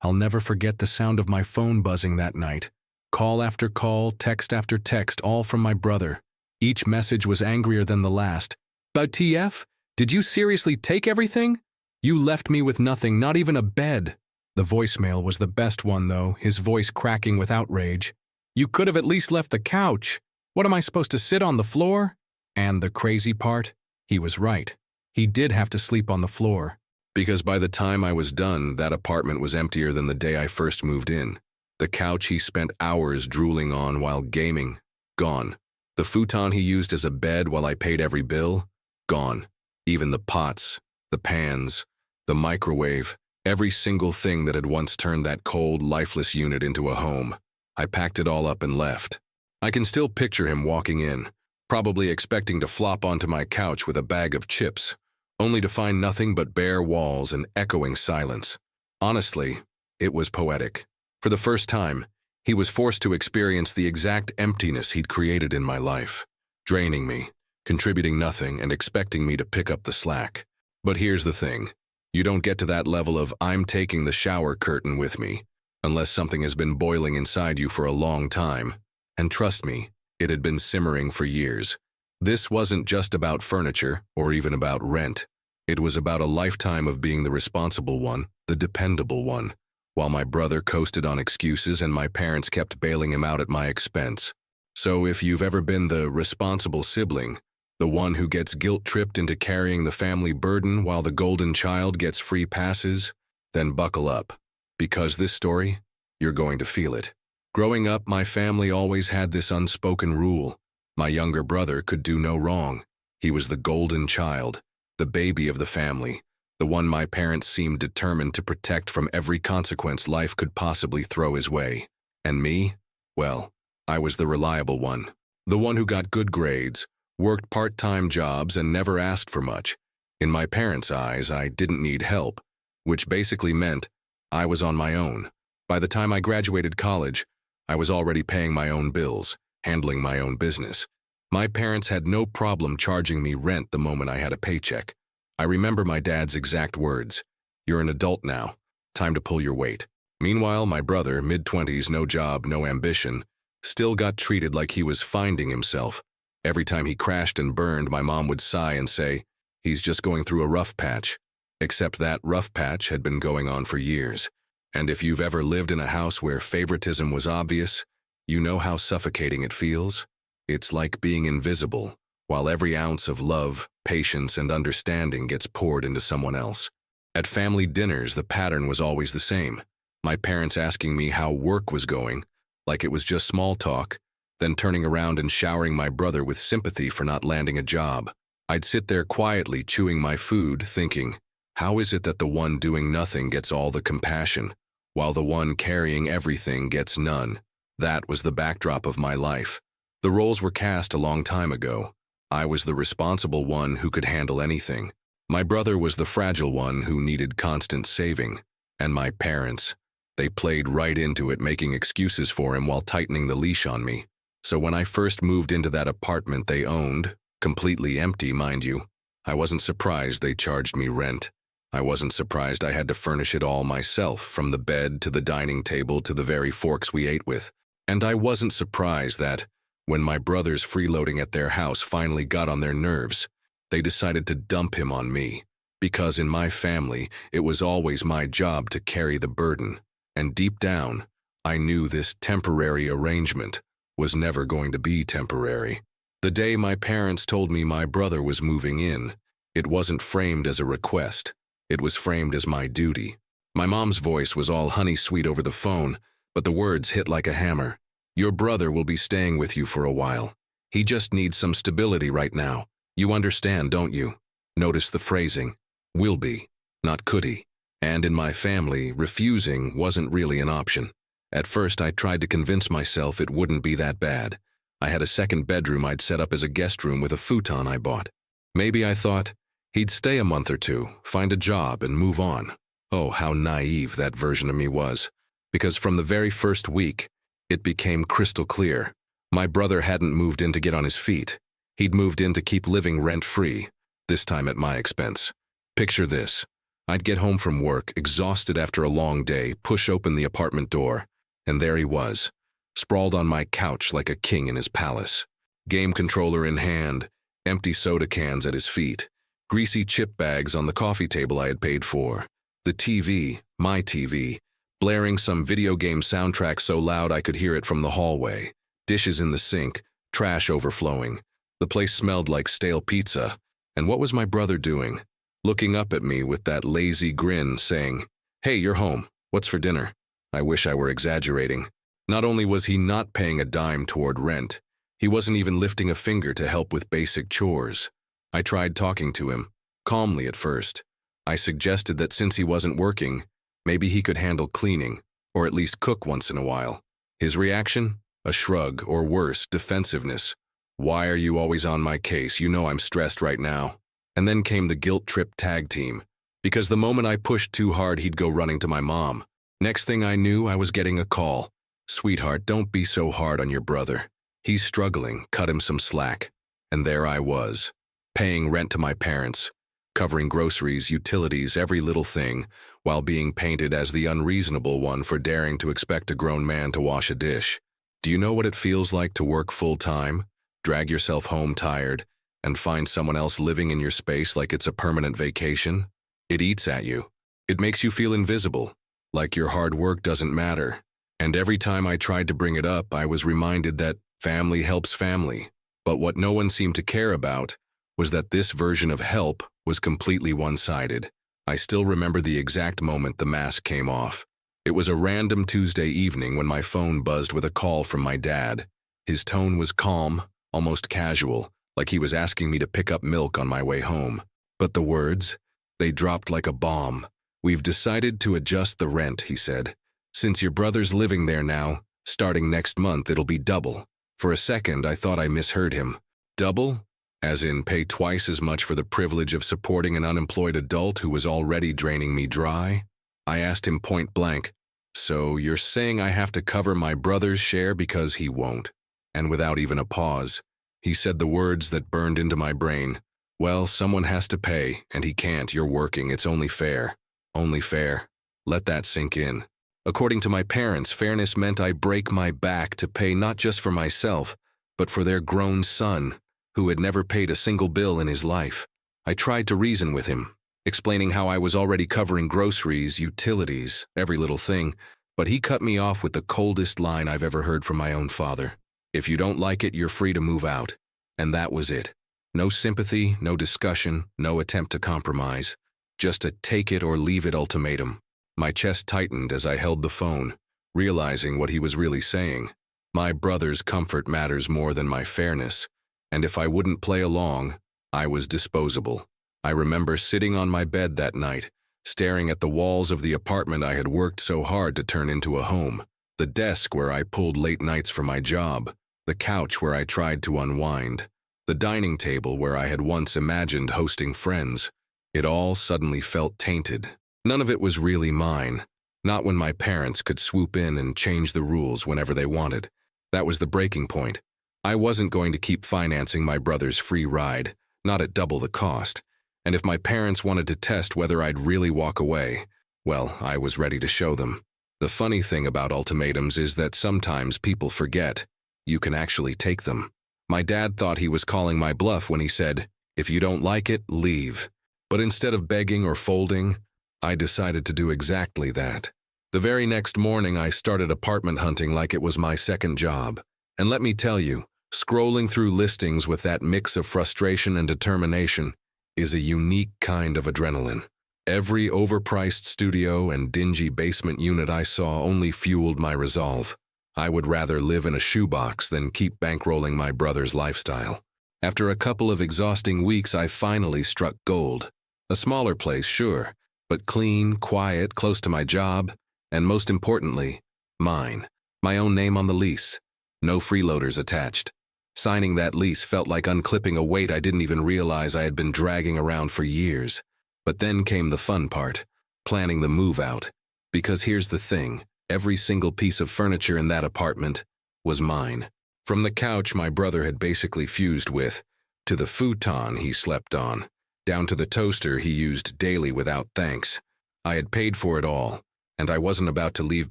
I'll never forget the sound of my phone buzzing that night. Call after call, text after text, all from my brother. Each message was angrier than the last. But TF? Did you seriously take everything? You left me with nothing, not even a bed. The voicemail was the best one, though, his voice cracking with outrage. You could have at least left the couch. What am I supposed to sit on the floor? And the crazy part? He was right. He did have to sleep on the floor. Because by the time I was done, that apartment was emptier than the day I first moved in. The couch he spent hours drooling on while gaming, gone. The futon he used as a bed while I paid every bill, gone. Even the pots, the pans, the microwave, every single thing that had once turned that cold, lifeless unit into a home. I packed it all up and left. I can still picture him walking in, probably expecting to flop onto my couch with a bag of chips, only to find nothing but bare walls and echoing silence. Honestly, it was poetic. For the first time, he was forced to experience the exact emptiness he'd created in my life, draining me, contributing nothing, and expecting me to pick up the slack. But here's the thing. You don't get to that level of "I'm taking the shower curtain with me" unless something has been boiling inside you for a long time. And trust me, it had been simmering for years. This wasn't just about furniture or even about rent. It was about a lifetime of being the responsible one, the dependable one, while my brother coasted on excuses and my parents kept bailing him out at my expense. So if you've ever been the responsible sibling, the one who gets guilt-tripped into carrying the family burden while the golden child gets free passes, then buckle up. Because this story, you're going to feel it. Growing up, my family always had this unspoken rule. My younger brother could do no wrong. He was the golden child, the baby of the family, the one my parents seemed determined to protect from every consequence life could possibly throw his way. And me? Well, I was the reliable one. The one who got good grades, worked part-time jobs, and never asked for much. In my parents' eyes, I didn't need help, which basically meant I was on my own. By the time I graduated college, I was already paying my own bills, handling my own business. My parents had no problem charging me rent the moment I had a paycheck. I remember my dad's exact words, "You're an adult now. Time to pull your weight." Meanwhile, my brother, mid-20s, no job, no ambition, still got treated like he was finding himself. Every time he crashed and burned, my mom would sigh and say, "He's just going through a rough patch." Except that rough patch had been going on for years. And if you've ever lived in a house where favoritism was obvious, you know how suffocating it feels. It's like being invisible, while every ounce of love, patience, and understanding gets poured into someone else. At family dinners, the pattern was always the same. My parents asking me how work was going, like it was just small talk, then turning around and showering my brother with sympathy for not landing a job. I'd sit there quietly chewing my food, thinking, how is it that the one doing nothing gets all the compassion, while the one carrying everything gets none? That was the backdrop of my life. The roles were cast a long time ago. I was the responsible one who could handle anything. My brother was the fragile one who needed constant saving. And my parents, they played right into it, making excuses for him while tightening the leash on me. So when I first moved into that apartment they owned, completely empty, mind you, I wasn't surprised they charged me rent. I wasn't surprised I had to furnish it all myself, from the bed to the dining table to the very forks we ate with. And I wasn't surprised that, when my brothers freeloading at their house finally got on their nerves, they decided to dump him on me. Because in my family, it was always my job to carry the burden. And deep down, I knew this temporary arrangement was never going to be temporary. The day my parents told me my brother was moving in, it wasn't framed as a request. It was framed as my duty. My mom's voice was all honey-sweet over the phone, but the words hit like a hammer. Your brother will be staying with you for a while. He just needs some stability right now. You understand, don't you? Notice the phrasing. Will be, not could he. And in my family, refusing wasn't really an option. At first, I tried to convince myself it wouldn't be that bad. I had a second bedroom I'd set up as a guest room with a futon I bought. Maybe I thought, he'd stay a month or two, find a job, and move on. Oh, how naive that version of me was. Because from the very first week, it became crystal clear. My brother hadn't moved in to get on his feet. He'd moved in to keep living rent-free, this time at my expense. Picture this. I'd get home from work, exhausted after a long day, push open the apartment door, and there he was, sprawled on my couch like a king in his palace. Game controller in hand, empty soda cans at his feet, greasy chip bags on the coffee table I had paid for. The TV, my TV, blaring some video game soundtrack so loud I could hear it from the hallway. Dishes in the sink, trash overflowing. The place smelled like stale pizza. And what was my brother doing? Looking up at me with that lazy grin, saying, "Hey, you're home. What's for dinner?" I wish I were exaggerating. Not only was he not paying a dime toward rent, he wasn't even lifting a finger to help with basic chores. I tried talking to him, calmly at first. I suggested that since he wasn't working, maybe he could handle cleaning, or at least cook once in a while. His reaction? A shrug, or worse, defensiveness. "Why are you always on my case? You know I'm stressed right now." And then came the guilt trip tag team, because the moment I pushed too hard, he'd go running to my mom. Next thing I knew, I was getting a call. "Sweetheart, don't be so hard on your brother. He's struggling, cut him some slack." And there I was, paying rent to my parents, covering groceries, utilities, every little thing, while being painted as the unreasonable one for daring to expect a grown man to wash a dish. Do you know what it feels like to work full-time, drag yourself home tired, and find someone else living in your space like it's a permanent vacation? It eats at you. It makes you feel invisible, like your hard work doesn't matter. And every time I tried to bring it up, I was reminded that family helps family. But what no one seemed to care about was that this version of help was completely one-sided. I still remember the exact moment the mask came off. It was a random Tuesday evening when my phone buzzed with a call from my dad. His tone was calm, almost casual, like he was asking me to pick up milk on my way home. But the words, they dropped like a bomb. "We've decided to adjust the rent," he said. "Since your brother's living there now, starting next month it'll be double." For a second, I thought I misheard him. Double? As in pay twice as much for the privilege of supporting an unemployed adult who was already draining me dry? I asked him point blank, "So you're saying I have to cover my brother's share because he won't?" And without even a pause, he said the words that burned into my brain. "Well, someone has to pay, and he can't. You're working. It's only fair." Only fair. Let that sink in. According to my parents, fairness meant I break my back to pay not just for myself, but for their grown son, who had never paid a single bill in his life. I tried to reason with him, explaining how I was already covering groceries, utilities, every little thing, but he cut me off with the coldest line I've ever heard from my own father. "If you don't like it, you're free to move out." And that was it. No sympathy, no discussion, no attempt to compromise. Just a take it or leave it ultimatum. My chest tightened as I held the phone, realizing what he was really saying. My brother's comfort matters more than my fairness, and if I wouldn't play along, I was disposable. I remember sitting on my bed that night, staring at the walls of the apartment I had worked so hard to turn into a home, the desk where I pulled late nights for my job, the couch where I tried to unwind, the dining table where I had once imagined hosting friends. It all suddenly felt tainted. None of it was really mine, not when my parents could swoop in and change the rules whenever they wanted. That was the breaking point. I wasn't going to keep financing my brother's free ride, not at double the cost. And if my parents wanted to test whether I'd really walk away, well, I was ready to show them. The funny thing about ultimatums is that sometimes people forget you can actually take them. My dad thought he was calling my bluff when he said, "If you don't like it, leave." But instead of begging or folding, I decided to do exactly that. The very next morning, I started apartment hunting like it was my second job. And let me tell you, scrolling through listings with that mix of frustration and determination is a unique kind of adrenaline. Every overpriced studio and dingy basement unit I saw only fueled my resolve. I would rather live in a shoebox than keep bankrolling my brother's lifestyle. After a couple of exhausting weeks, I finally struck gold. A smaller place, sure, but clean, quiet, close to my job, and most importantly, mine. My own name on the lease. No freeloaders attached. Signing that lease felt like unclipping a weight I didn't even realize I had been dragging around for years. But then came the fun part, planning the move out. Because here's the thing, every single piece of furniture in that apartment was mine. From the couch my brother had basically fused with, to the futon he slept on, down to the toaster he used daily without thanks. I had paid for it all, and I wasn't about to leave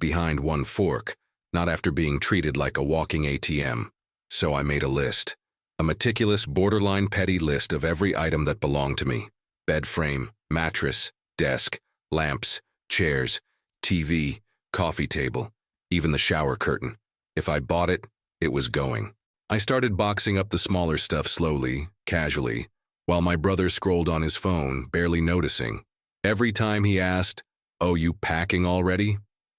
behind one fork, not after being treated like a walking ATM. So I made a list. A meticulous, borderline petty list of every item that belonged to me. Bed frame, mattress, desk, lamps, chairs, TV, coffee table, even the shower curtain. If I bought it, it was going. I started boxing up the smaller stuff slowly, casually, while my brother scrolled on his phone, barely noticing. Every time he asked, "Oh, you packing already?"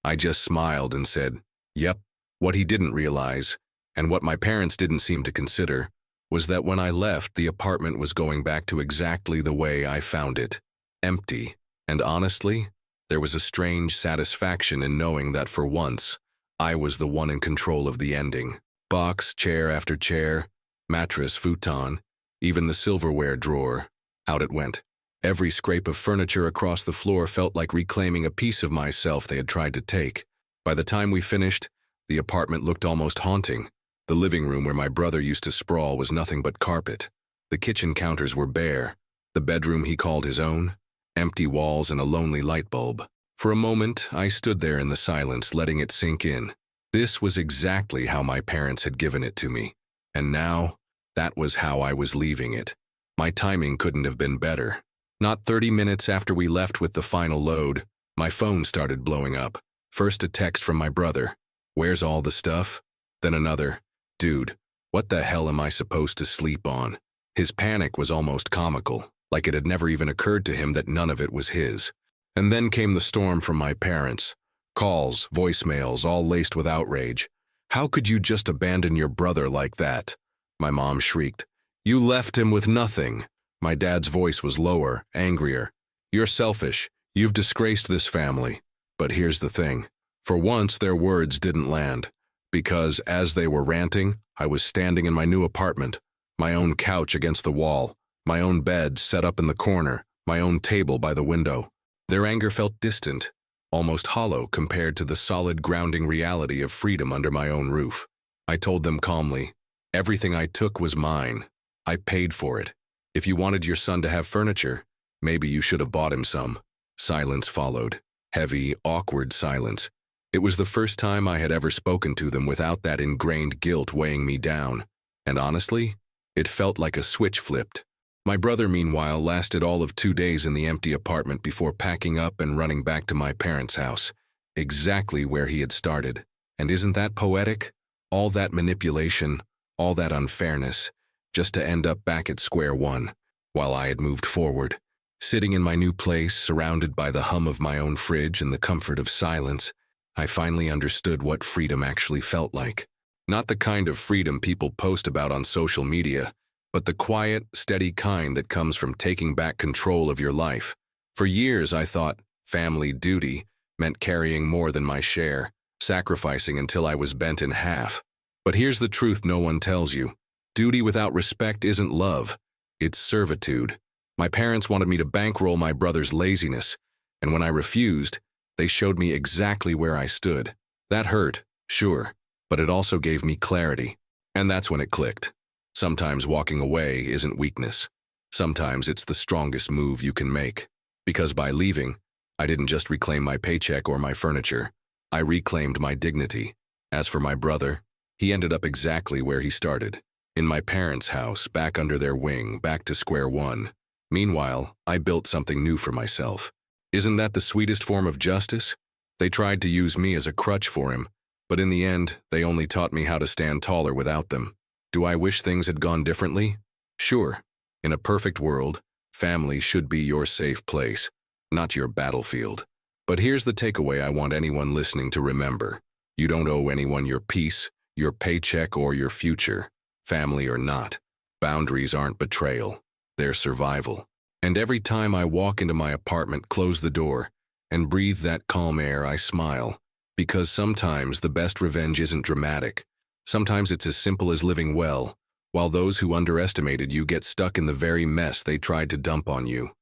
I just smiled and said, "Yep." What he didn't realize, and what my parents didn't seem to consider, was that when I left, the apartment was going back to exactly the way I found it. Empty. And honestly, there was a strange satisfaction in knowing that for once, I was the one in control of the ending. Box, chair after chair, mattress, futon, even the silverware drawer. Out it went. Every scrape of furniture across the floor felt like reclaiming a piece of myself they had tried to take. By the time we finished, the apartment looked almost haunting. The living room where my brother used to sprawl was nothing but carpet. The kitchen counters were bare. The bedroom he called his own, empty walls and a lonely light bulb. For a moment, I stood there in the silence, letting it sink in. This was exactly how my parents had given it to me. And now, that was how I was leaving it. My timing couldn't have been better. Not 30 minutes after we left with the final load, my phone started blowing up. First a text from my brother. "Where's all the stuff?" Then another. "Dude, what the hell am I supposed to sleep on?" His panic was almost comical, like it had never even occurred to him that none of it was his. And then came the storm from my parents. Calls, voicemails, all laced with outrage. "How could you just abandon your brother like that?" My mom shrieked. "You left him with nothing." My dad's voice was lower, angrier. "You're selfish. You've disgraced this family." But here's the thing. For once, their words didn't land. Because, as they were ranting, I was standing in my new apartment, my own couch against the wall, my own bed set up in the corner, my own table by the window. Their anger felt distant, almost hollow compared to the solid grounding reality of freedom under my own roof. I told them calmly, "Everything I took was mine. I paid for it. If you wanted your son to have furniture, maybe you should have bought him some." Silence followed. Heavy, awkward silence. It was the first time I had ever spoken to them without that ingrained guilt weighing me down. And honestly, it felt like a switch flipped. My brother, meanwhile, lasted all of 2 days in the empty apartment before packing up and running back to my parents' house. Exactly where he had started. And isn't that poetic? All that manipulation, all that unfairness, just to end up back at square one, while I had moved forward. Sitting in my new place, surrounded by the hum of my own fridge and the comfort of silence, I finally understood what freedom actually felt like. Not the kind of freedom people post about on social media, but the quiet, steady kind that comes from taking back control of your life. For years, I thought family duty meant carrying more than my share, sacrificing until I was bent in half. But here's the truth no one tells you. Duty without respect isn't love, it's servitude. My parents wanted me to bankroll my brother's laziness, and when I refused, they showed me exactly where I stood. That hurt, sure, but it also gave me clarity. And that's when it clicked. Sometimes walking away isn't weakness. Sometimes it's the strongest move you can make. Because by leaving, I didn't just reclaim my paycheck or my furniture. I reclaimed my dignity. As for my brother, he ended up exactly where he started. In my parents' house, back under their wing, back to square one. Meanwhile, I built something new for myself. Isn't that the sweetest form of justice? They tried to use me as a crutch for him, but in the end, they only taught me how to stand taller without them. Do I wish things had gone differently? Sure. In a perfect world, family should be your safe place, not your battlefield. But here's the takeaway I want anyone listening to remember. You don't owe anyone your peace, your paycheck, or your future, family or not. Boundaries aren't betrayal, they're survival. And every time I walk into my apartment, close the door, and breathe that calm air, I smile. Because sometimes the best revenge isn't dramatic. Sometimes it's as simple as living well, while those who underestimated you get stuck in the very mess they tried to dump on you.